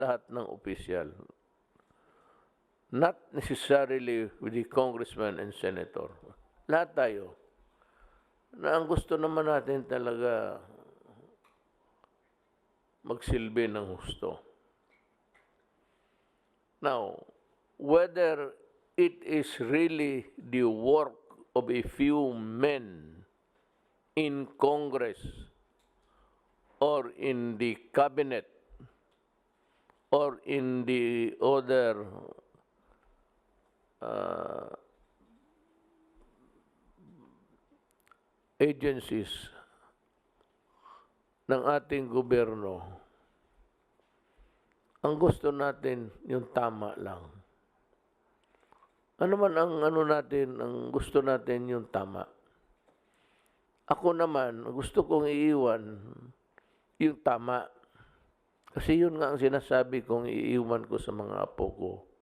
lahat ng opisyal. Not necessarily with the congressman and senator. Lahat tayo. Na ang gusto naman natin talaga magsilbi ng husto. Now, whether it is really the work of a few men in Congress or in the cabinet or in the other agencies ng ating gobyerno, ang gusto natin yung tama lang. Ano man ang natin, ang gusto natin yung tama. Ako naman, gusto kong iiwan yung tama. Kasi yun nga ang sinasabi kong iiwan ko sa mga apo ko.